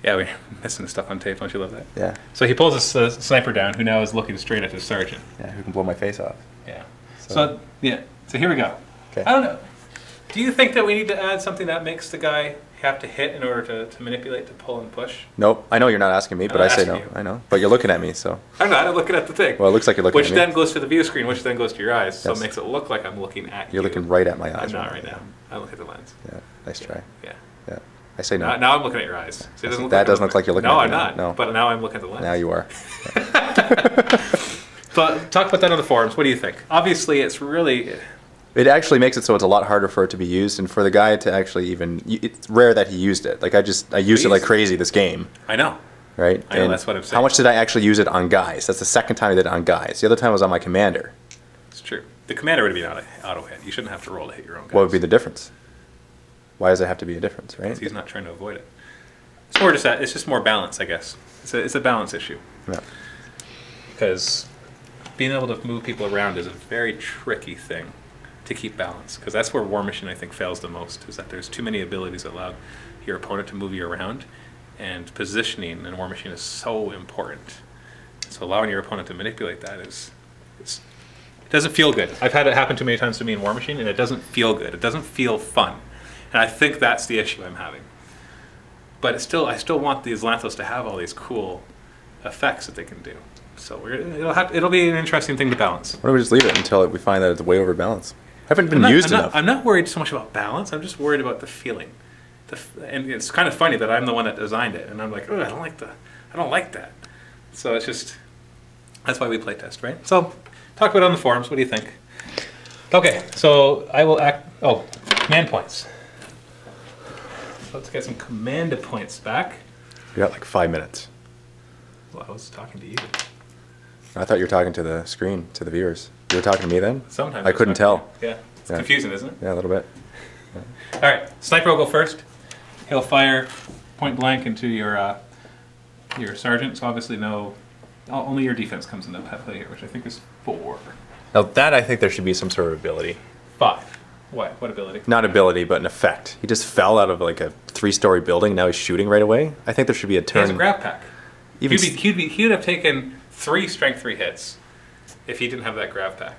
Yeah, we're missing stuff on tape. Don't you love that? Yeah. So he pulls his sniper down, who now is looking straight at his sergeant. Yeah, who can blow my face off. Yeah. So yeah. So here we go. Okay. I don't know. Do you think that we need to add something that makes the guy have to hit in order to manipulate, to pull and push? Nope. I know you're not asking me, but I say no. I know. But you're looking at me, so. I'm not. I'm looking at the thing. Well, it looks like you're looking at me. Which then goes to the view screen, which then goes to your eyes, so it makes it look like I'm looking at you. You're looking right at my eyes. I'm not right now. I look at the lens. Yeah. Nice try. Yeah. Yeah. I say no. Now I'm looking at your eyes. So that doesn't look like you're looking at me. No, I'm not. No. But now I'm looking at the lens. Now you are. But talk about that on the forums. What do you think? Obviously, it's really... It actually makes it so it's a lot harder for it to be used, and for the guy to actually even... It's rare that he used it. Like, I used it like crazy this game. I know. Right? I know, that's what I'm saying. How much did I actually use it on guys? That's the second time I did it on guys. The other time was on my commander. It's true. The commander would have been auto hit. You shouldn't have to roll to hit your own guys. What would be the difference? Why does it have to be a difference, right? Because he's not trying to avoid it. It's more just that. It's just more balance, I guess. It's a balance issue. Yeah. Because being able to move people around is a very tricky thing to keep balance. Because that's where War Machine, I think, fails the most, is that there's too many abilities that allow your opponent to move you around. And positioning in War Machine is so important. So allowing your opponent to manipulate that it doesn't feel good. I've had it happen too many times to me in War Machine, and it doesn't feel good. It doesn't feel fun. And I think that's the issue I'm having. But I still want these Lanthos to have all these cool effects that they can do. So it'll be an interesting thing to balance. Why don't we just leave it until we find that it's way overbalanced? Haven't been used enough. I'm not worried so much about balance. I'm just worried about the feeling. And it's kind of funny that I'm the one that designed it, and I'm like, oh, I don't like that. So it's just, that's why we play test, right? So talk about it on the forums. What do you think? Okay, so I will command points. Let's get some command points back. You got like 5 minutes. Well, I was talking to you. I thought you were talking to the screen, to the viewers. You were talking to me then? Sometimes. I couldn't tell. Yeah, it's confusing, isn't it? Yeah, a little bit. Yeah. All right, Sniper will go first. He'll fire point blank into your sergeant, so obviously only your defense comes into play here, which I think is 4. Now that I think there should be some sort of ability. 5. What ability? Not ability, but an effect. He just fell out of like a 3-story building, now he's shooting right away. I think there should be a turn. He has a grab pack. He would have taken 3 strength 3 hits if he didn't have that grab pack.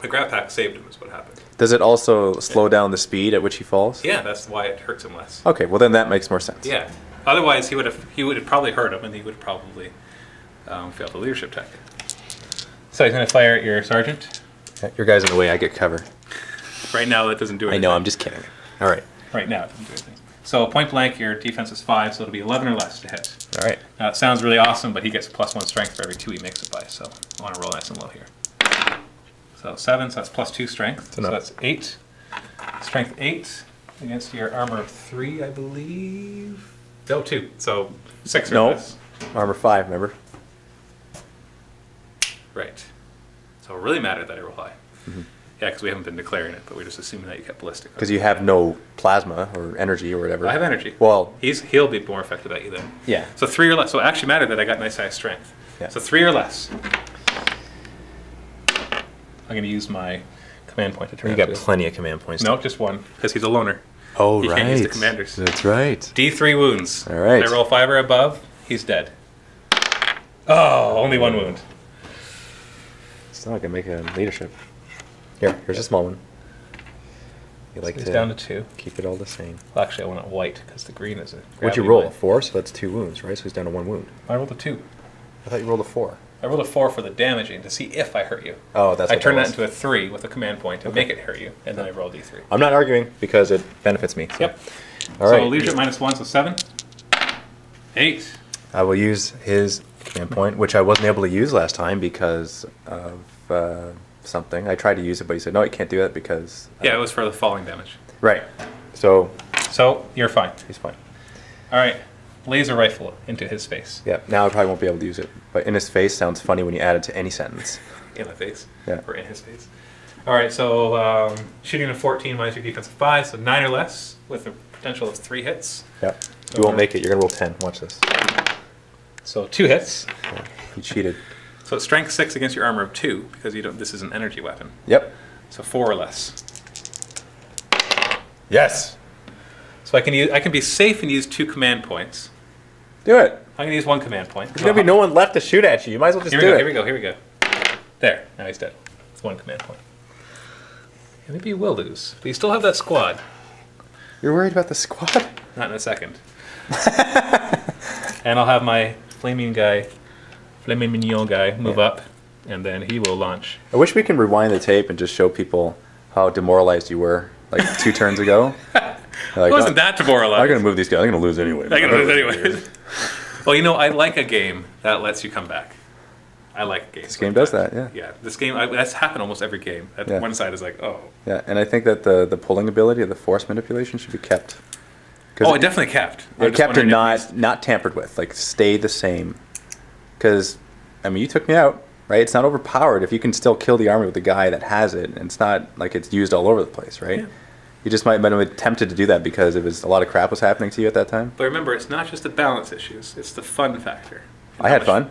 The grab pack saved him is what happened. Does it also slow down the speed at which he falls? Yeah, that's why it hurts him less. Okay, well then that makes more sense. Yeah. Otherwise he would have probably hurt him, and he would have probably failed the leadership tech. So he's going to fire at your sergeant. Yeah, your guy's in the way, I get cover. Right now that doesn't do anything. I know, I'm just kidding. All right. Right now it doesn't do anything. So point blank, your defense is 5, so it'll be 11 or less to hit. All right. Now it sounds really awesome, but he gets +1 strength for every 2 he makes it by, so I want to roll nice and low here. So 7, so that's +2 strength. So that's 8. Strength 8 against your armor of 3, I believe. No, 2. So 6 or less. Armor 5, remember? Right. So it really mattered that I roll high. Mm-hmm. Yeah, because we haven't been declaring it, but we're just assuming that you kept ballistic. Because you have no plasma or energy or whatever. I have energy. Well, he'll be more effective at you then. Yeah. So 3 or less. So it actually mattered that I got nice high strength. Yeah. So 3 or less. I'm going to use my command point to turn. You got plenty of command points. No, just 1, because he's a loner. Oh, he right. can't use the commanders. That's right. D3 wounds. All right. If I roll 5 or above, he's dead. Oh, only 1 wound. It's not going to make a leadership. Here's a small one. You like to down to 2. Keep it all the same. Well, actually, I want it white because the green is a. What'd you roll? 4, so that's 2 wounds, right? So he's down to 1 wound. I rolled a 2. I thought you rolled a 4. I rolled a 4 for the damaging to see if I hurt you. Oh, that's. I turned that into a 3 with a command point to make it hurt you, and then I rolled D3. I'm not arguing because it benefits me. So. Yep. All right. So leadership -1, so 7. 8. I will use his command point, which I wasn't able to use last time because of something. I tried to use it, but he said, no, you can't do that because... Yeah, it was for the falling damage. Right. So you're fine. He's fine. All right. Laser rifle into his face. Yeah, now I probably won't be able to use it. But in his face sounds funny when you add it to any sentence. In the face? Yeah. Or in his face. All right, so shooting a 14 minus your defense of 5, so 9 or less with a potential of 3 hits. Yep. You won't make it. You're going to roll 10. Watch this. So 2 hits. Yeah, you cheated. So it's strength 6 against your armor of 2 because you don't. This is an energy weapon. Yep. So 4 or less. Yes. So I can be safe and use 2 command points. Do it. I can use 1 command point. There's gonna be no one left to shoot at you. You might as well just do it. Here we go. Here we go. There. Now he's dead. It's 1 command point. And maybe you will lose, but you still have that squad. You're worried about the squad? Not in a second. And I'll have my flaming mignon guy move up, and then he will launch. I wish we can rewind the tape and just show people how demoralized you were like 2 turns ago. Like, It wasn't that demoralized. I'm going to move these guys. I'm going to lose anyway. I'm going to lose anyway. Well, you know, I like a game that lets you come back. I like games. This game does that, yeah. Yeah, this game, that's happened almost every game. One side is like, oh. Yeah, and I think that the pulling ability of the force manipulation should be kept. Oh, it definitely kept. It kept and not tampered with. Like, stay the same. Because, I mean, you took me out, right? It's not overpowered if you can still kill the army with the guy that has it. And it's not like it's used all over the place, right? Yeah. You just might have been tempted to do that because it was a lot of crap was happening to you at that time. But remember, it's not just the balance issues; it's the fun factor. I had fun.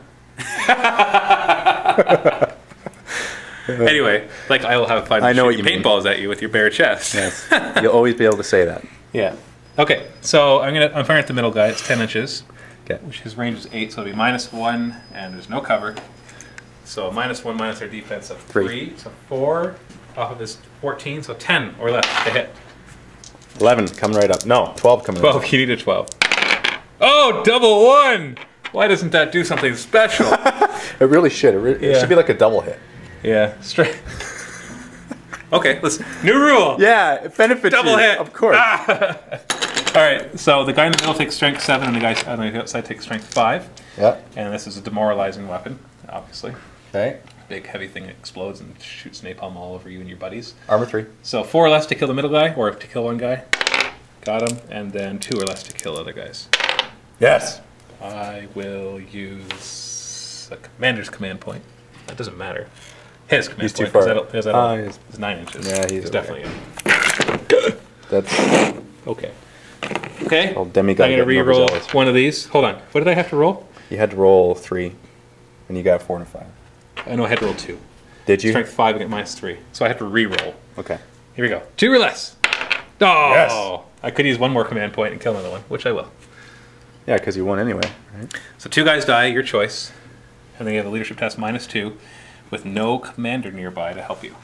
Anyway, like I will have fun. I know what you mean. Paintballs at you with your bare chest. Yes, you'll always be able to say that. Yeah. Okay, so I'm firing at the middle guy. It's 10 inches. Okay. Which his range is 8, so it'll be -1, and there's no cover. So -1 minus their defense of 3, so 4 off of his 14, so 10 or less to hit. 11 coming right up. No, 12 coming 12, up. you need a 12. Oh, double 1! Why doesn't that do something special? It really should. It should be like a double hit. Yeah, straight. Okay, listen. New rule! Yeah, it benefits double you. Hit! Of course. Ah. Alright, so the guy in the middle takes strength 7, and the guy on the outside takes strength 5. Yeah. And this is a demoralizing weapon, obviously. Okay. Big heavy thing explodes and shoots napalm all over you and your buddies. Armor 3. So 4 or less to kill the middle guy, or to kill one guy. Got him. And then 2 or less to kill other guys. Yes. I will use a commander's command point. That doesn't matter. His command He's point. too far. He's 9 inches. Yeah, he's definitely in. That's okay. Okay. Well, demigod I'm going to re-roll overzealous. one of these. Hold on. What did I have to roll? You had to roll 3, and you got 4 and a 5. I know I had to roll 2. Did you? Strength 5 and get -3. So I have to re-roll. Okay. Here we go. 2 or less. Oh! Yes. I could use one more command point and kill another one, which I will. Yeah, because you won anyway, right? So 2 guys die, your choice. And then you have a leadership test -2 with no commander nearby to help you.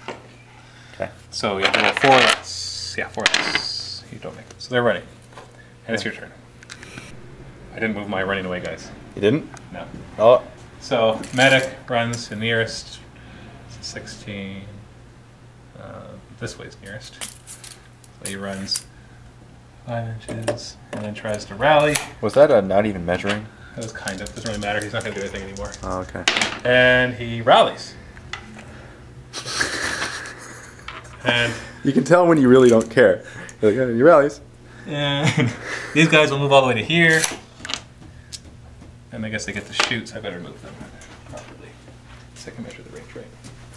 Okay. So you have to roll 4 or less. Yeah, 4 or less. You don't make it. So they're running. And it's your turn. I didn't move my running away guys. You didn't? No. Oh. So medic runs the nearest 16. This way's nearest. So he runs 5 inches and then tries to rally. Was that not even measuring? That was kind of. Doesn't really matter. He's not going to do anything anymore. Oh, okay. And he rallies. And you can tell when you really don't care. You're like, oh, he rallies. And these guys will move all the way to here. And I guess they get to shoot, so I better move them properly. So I can measure the range right.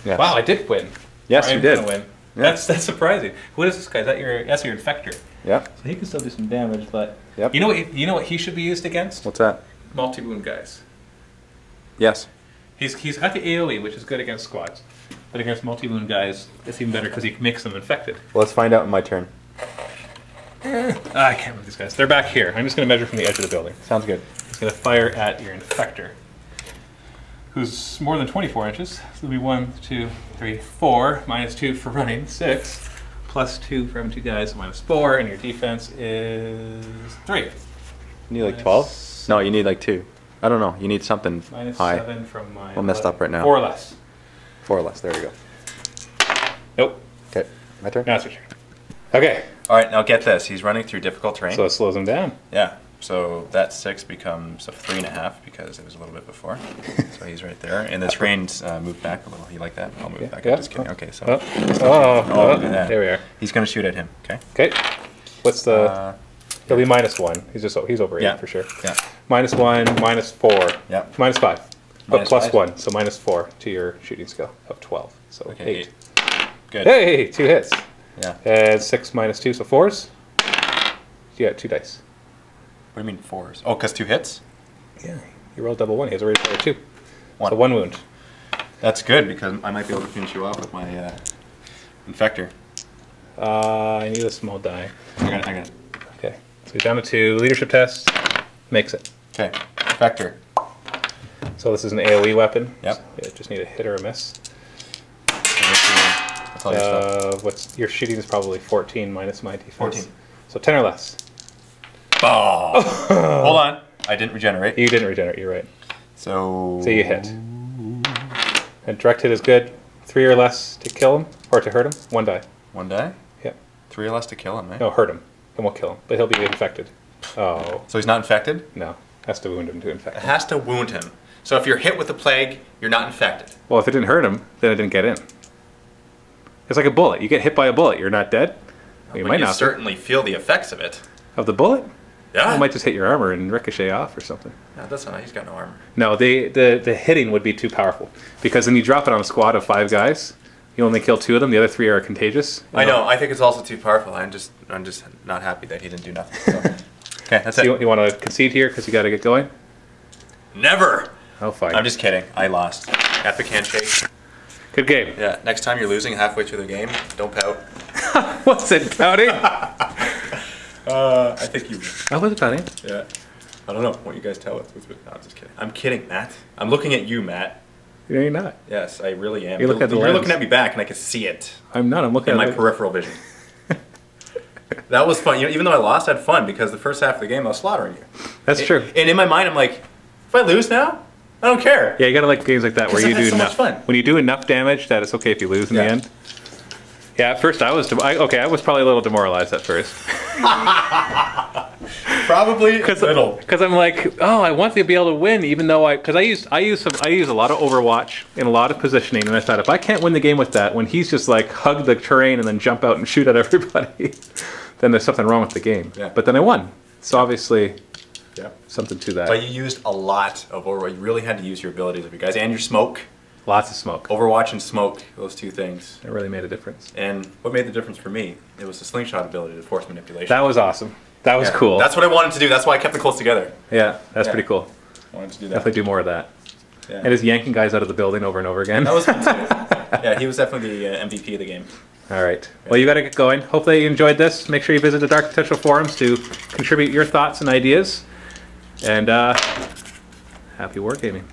Yes. Wow, I did win. Yes, you did. Win. Yeah. That's surprising. What is this guy? That's your infector. Yeah. So he can still do some damage, but yep. You know what he should be used against? What's that? Multi-wound guys. Yes. He's got the AoE, which is good against squads, but against multi-wound guys, it's even better because he makes them infected. Well, let's find out in my turn. I can't move these guys. They're back here. I'm just going to measure from the edge of the building. Sounds good. He's going to fire at your infector, who's more than 24 inches. So it'll be 1, 2, 3, 4, -2 for running, 6, +2 for having 2 guys, -4, and your defense is 3. You need like 12? No, you need like 2. I don't know. You need something high. -7 from my. I'm messed up right now. 4 or less. 4 or less. There we go. Nope. Okay. My turn? Now it's your turn. Okay. All right. Now get this. He's running through difficult terrain. So it slows him down. Yeah. So that 6 becomes a 3.5 because it was a little bit before. So he's right there. And this rain's moved back a little. You like that? I'll move back. I'm just kidding. Okay. So. Look at that. There we are. He's going to shoot at him. Okay. Okay. What's the? He'll be -1. He's over 8 for sure. Yeah. -1, -4. Yeah. -5. But -5. +1, so -4 to your shooting skill of 12. So Okay, 8. Good. Hey, 2 hits. Yeah. And 6 -2, so 4s. You got 2 dice. What do you mean 4s? Oh, because 2 hits? Yeah. You rolled double 1. He has a rate of 2. 1. So 1 wound. That's good because I might be able to finish you off with my infector. I need a small die. I got it. Okay. you're down to 2. Leadership test. Makes it. Okay. Vector. So this is an AoE weapon. Yep. So, yeah, just need a hit or a miss. That's all your stuff. What's your shooting is probably 14 minus my defense. 14. So 10 or less. Oh. Hold on. I didn't regenerate. You didn't regenerate. You're right. So you hit. And direct hit is good. 3 or less to kill him or to hurt him. 1 die. 1 die? Yep. 3 or less to kill him, right? No, hurt him. Then we'll kill him. But he'll be infected. Oh. So he's not infected? No. Has to wound him to infect It him. has to wound him. So if you're hit with the plague, you're not infected. Well, if it didn't hurt him, then it didn't get in. It's like a bullet. You get hit by a bullet, you're not dead. Well, you might not certainly feel the effects of it. Of the bullet? Yeah. It might just hit your armor and ricochet off or something. No, that's not. He's got no armor. No, the hitting would be too powerful because then you drop it on a squad of 5 guys. You only kill 2 of them. The other 3 are contagious. I know. I think it's also too powerful. I'm just not happy that he didn't do nothing. So. Okay, that's it. You want to concede here because you got to get going? Never. Oh, fine. I'm just kidding. I lost. Epic handshake. Good game. Yeah. Next time you're losing halfway through the game, don't pout. What's it, pouting? I think you. I wasn't pouting. Yeah. I don't know what you guys tell us. No, I'm just kidding. I'm kidding, Matt. I'm looking at you, Matt. No, you're not. Yes, I really am. You're looking at me back, and I can see it. I'm not. I'm looking in at my peripheral vision. That was fun. You know, even though I lost, I had fun because the first half of the game I was slaughtering you. That's true. And in my mind, I'm like, if I lose now, I don't care. Yeah, you gotta like games like that where you do so enough. Much fun. When you do enough damage, that it's okay if you lose in the end. Yeah, at first I was probably a little demoralized at first. Probably little. Because I'm like, oh, I want to be able to win, even though I use a lot of Overwatch in a lot of positioning, and I thought if I can't win the game with that, when he's just like hug the terrain and then jump out and shoot at everybody, then there's something wrong with the game. Yeah. But then I won, so obviously, yeah, something to that. But you used a lot of Overwatch. You really had to use your abilities of you guys and your smoke. Lots of smoke. Overwatch and smoke, those 2 things. It really made a difference. And what made the difference for me? It was the slingshot ability to force manipulation. That was awesome. That was cool. That's what I wanted to do. That's why I kept it close together. Yeah, that's pretty cool. I wanted to do that. Definitely do more of that. Yeah. And just yanking guys out of the building over and over again. That was fun too. Yeah, he was definitely the MVP of the game. All right. Well, you got to get going. Hopefully you enjoyed this. Make sure you visit the Dark Potential forums to contribute your thoughts and ideas. And happy wargaming.